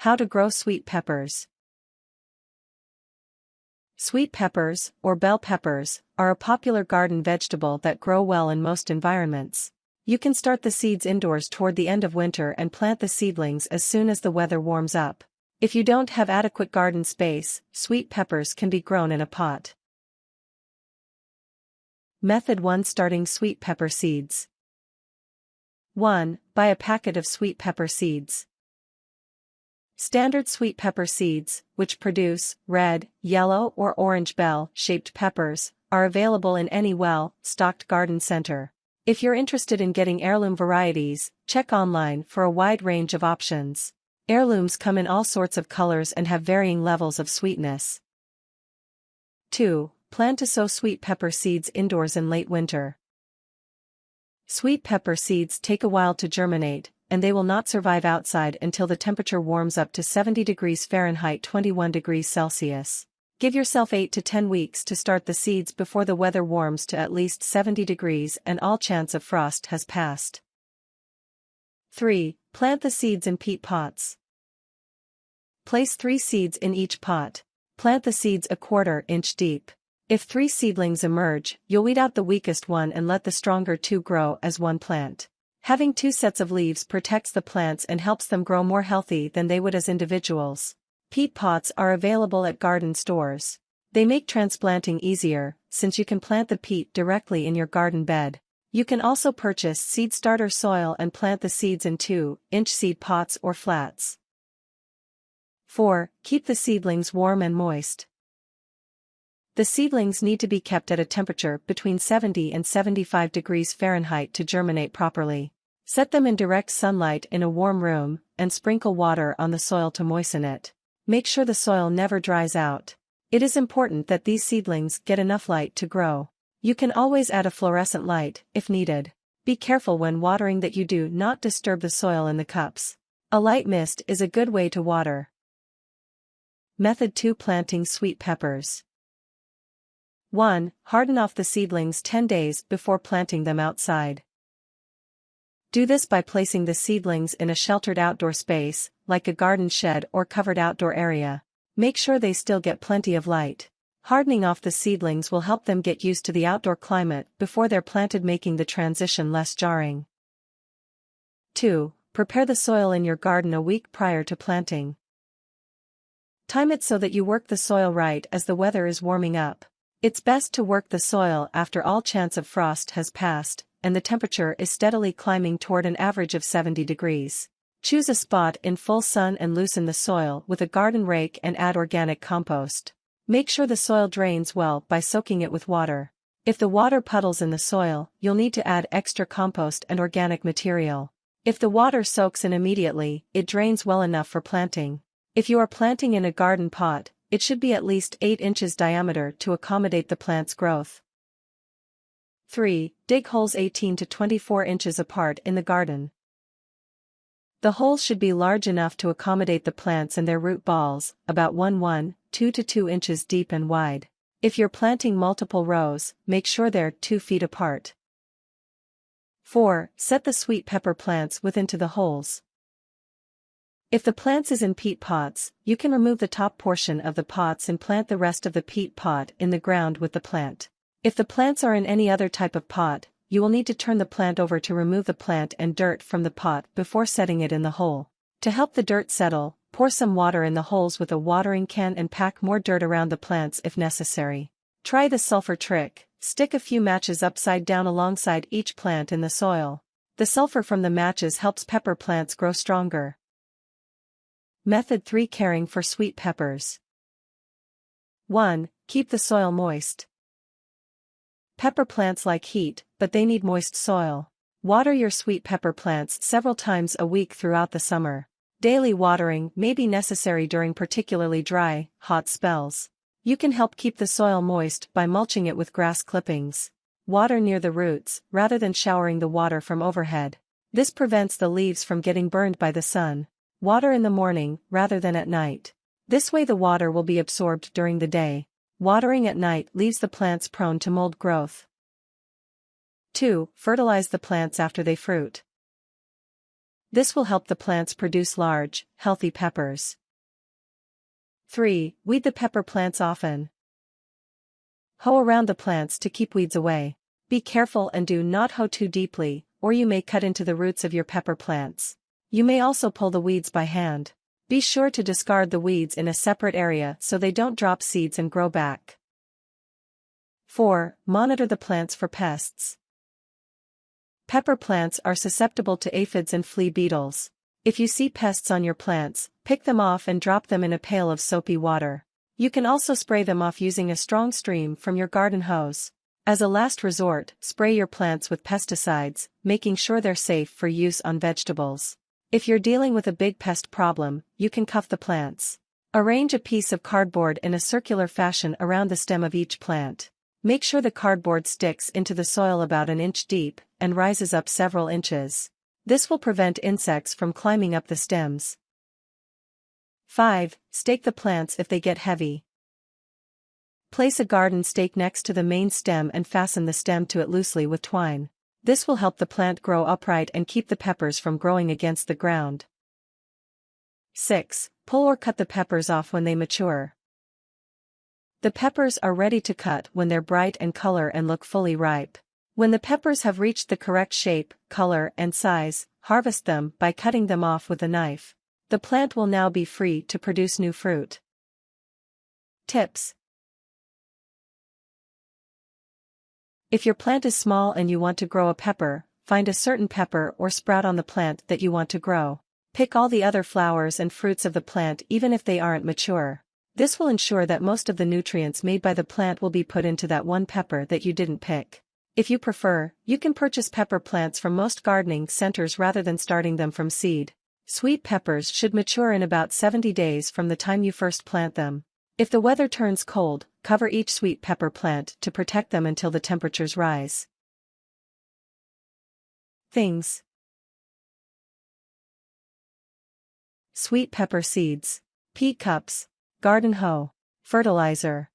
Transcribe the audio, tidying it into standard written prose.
How to grow sweet peppers. Sweet peppers, or bell peppers, are a popular garden vegetable that grow well in most environments. You can start the seeds indoors toward the end of winter and plant the seedlings as soon as the weather warms up. If you don't have adequate garden space, sweet peppers can be grown in a pot. Method 1. Starting sweet pepper seeds. 1. Buy a packet of sweet pepper seeds. Standard sweet pepper seeds, which produce red, yellow or orange bell-shaped peppers, are available in any well-stocked garden center. If you're interested in getting heirloom varieties, check online for a wide range of options. Heirlooms come in all sorts of colors and have varying levels of sweetness. 2. Plan to sow sweet pepper seeds indoors in late winter. Sweet pepper seeds take a while to germinate, and they will not survive outside until the temperature warms up to 70 degrees Fahrenheit 21 degrees Celsius. Give yourself 8 to 10 weeks to start the seeds before the weather warms to at least 70 degrees and all chance of frost has passed. 3. Plant the seeds in peat pots. Place 3 seeds in each pot. Plant the seeds a 1/4 inch deep. If 3 seedlings emerge, you'll weed out the weakest one and let the stronger 2 grow as one plant. Having 2 sets of leaves protects the plants and helps them grow more healthy than they would as individuals. Peat pots are available at garden stores. They make transplanting easier, since you can plant the peat directly in your garden bed. You can also purchase seed starter soil and plant the seeds in 2-inch seed pots or flats. 4. Keep the seedlings warm and moist. The seedlings need to be kept at a temperature between 70 and 75 degrees Fahrenheit to germinate properly. Set them in direct sunlight in a warm room, and sprinkle water on the soil to moisten it. Make sure the soil never dries out. It is important that these seedlings get enough light to grow. You can always add a fluorescent light, if needed. Be careful when watering that you do not disturb the soil in the cups. A light mist is a good way to water. Method 2. Planting sweet peppers. 1. Harden off the seedlings 10 days before planting them outside. Do this by placing the seedlings in a sheltered outdoor space, like a garden shed or covered outdoor area. Make sure they still get plenty of light. Hardening off the seedlings will help them get used to the outdoor climate before they're planted, making the transition less jarring. 2. Prepare the soil in your garden a week prior to planting. Time it so that you work the soil right as the weather is warming up. It's best to work the soil after all chance of frost has passed, and the temperature is steadily climbing toward an average of 70 degrees. Choose a spot in full sun and loosen the soil with a garden rake and add organic compost. Make sure the soil drains well by soaking it with water. If the water puddles in the soil, you'll need to add extra compost and organic material. If the water soaks in immediately, it drains well enough for planting. If you are planting in a garden pot, it should be at least 8 inches diameter to accommodate the plant's growth. 3. Dig holes 18 to 24 inches apart in the garden. The holes should be large enough to accommodate the plants and their root balls, about 2 to 2 inches deep and wide. If you're planting multiple rows, make sure they're 2 feet apart. 4. Set the sweet pepper plants within the holes. If the plants is in peat pots, you can remove the top portion of the pots and plant the rest of the peat pot in the ground with the plant. If the plants are in any other type of pot, you will need to turn the plant over to remove the plant and dirt from the pot before setting it in the hole. To help the dirt settle, pour some water in the holes with a watering can and pack more dirt around the plants if necessary. Try the sulfur trick. Stick a few matches upside down alongside each plant in the soil. The sulfur from the matches helps pepper plants grow stronger. Method 3. Caring for sweet peppers. 1. Keep the soil moist. Pepper plants like heat, but they need moist soil. Water your sweet pepper plants several times a week throughout the summer. Daily watering may be necessary during particularly dry, hot spells. You can help keep the soil moist by mulching it with grass clippings. Water near the roots, rather than showering the water from overhead. This prevents the leaves from getting burned by the sun. Water in the morning, rather than at night. This way the water will be absorbed during the day. Watering at night leaves the plants prone to mold growth. 2. Fertilize the plants after they fruit. This will help the plants produce large, healthy peppers. 3. Weed the pepper plants often. Hoe around the plants to keep weeds away. Be careful and do not hoe too deeply, or you may cut into the roots of your pepper plants. You may also pull the weeds by hand. Be sure to discard the weeds in a separate area so they don't drop seeds and grow back. 4. Monitor the plants for pests. Pepper plants are susceptible to aphids and flea beetles. If you see pests on your plants, pick them off and drop them in a pail of soapy water. You can also spray them off using a strong stream from your garden hose. As a last resort, spray your plants with pesticides, making sure they're safe for use on vegetables. If you're dealing with a big pest problem, you can cuff the plants. Arrange a piece of cardboard in a circular fashion around the stem of each plant. Make sure the cardboard sticks into the soil about an inch deep and rises up several inches. This will prevent insects from climbing up the stems. 5. Stake the plants if they get heavy. Place a garden stake next to the main stem and fasten the stem to it loosely with twine. This will help the plant grow upright and keep the peppers from growing against the ground. 6. Pull or cut the peppers off when they mature. The peppers are ready to cut when they're bright in color and look fully ripe. When the peppers have reached the correct shape, color, and size, harvest them by cutting them off with a knife. The plant will now be free to produce new fruit. Tips. If your plant is small and you want to grow a pepper, find a certain pepper or sprout on the plant that you want to grow. Pick all the other flowers and fruits of the plant even if they aren't mature. This will ensure that most of the nutrients made by the plant will be put into that one pepper that you didn't pick. If you prefer, you can purchase pepper plants from most gardening centers rather than starting them from seed. Sweet peppers should mature in about 70 days from the time you first plant them. If the weather turns cold, cover each sweet pepper plant to protect them until the temperatures rise. Things. Sweet pepper seeds, peat cups, garden hoe, fertilizer.